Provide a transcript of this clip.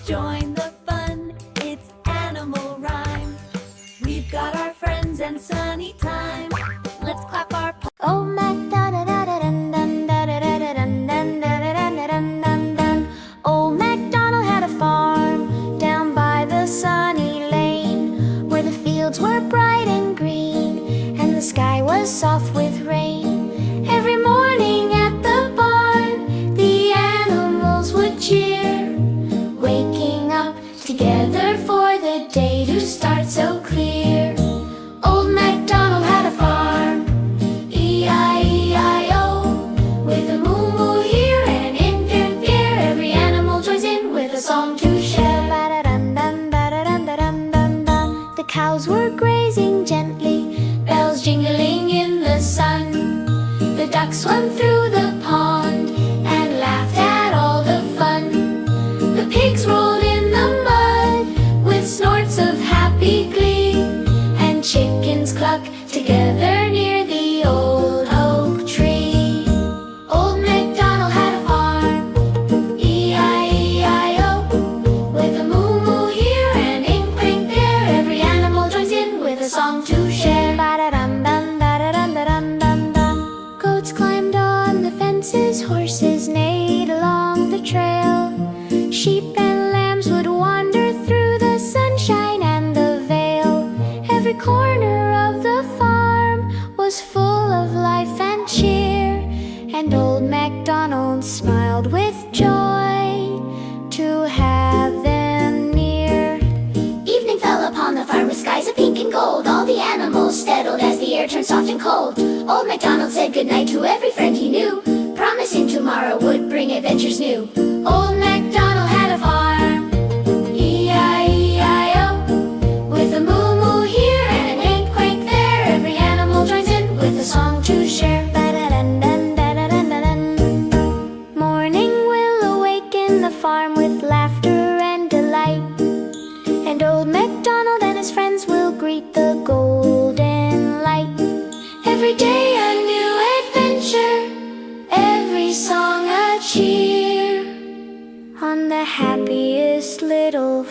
join the fun, it's animal rhyme. We've got our friends and sunny time. Let's clap our paws. Oh Old MacDonald had a farm down by the sunny lane, where the fields were bright and green, and the sky was soft with rain. Every morning at the barn, the animals would cheer, waking up together for the day to start so clear. Old MacDonald had a farm, E-I-E-I-O, with a moo-moo here and an infant there. Every animal joins in with a song to share. The cows were grazing gently, bells jingling in the sun. The ducks swam through the pond and laughed at all the fun. The pigs rolled in the mud with snorts of happy glee, and chickens clucked together near the old oak tree. Old MacDonald had a farm, E-I-E-I-O, with a moo-moo here and ink-pink there. Every animal joins in with a song to share. Goats climbed on the fences, horses neighed along the trail. Sheep and lambs would wander through the sunshine and the vale. Every corner of the farm was full of life and cheer, and old MacDonald smiled with joy to have them near. Evening fell upon the farm with skies of pink and gold. All the animals settled as the air turned soft and cold. Old MacDonald said goodnight to every friend he knew, promising tomorrow would bring adventures new. Old MacDonald had a farm, E-I-E-I-O, with a moo-moo here and an ink-quake there. Every animal joins in with a song to share. Morning will awaken the farm with laughter and delight, and old MacDonald and his friends will greet the golden light. Every day a new adventure, every song a cheer, on the happiest little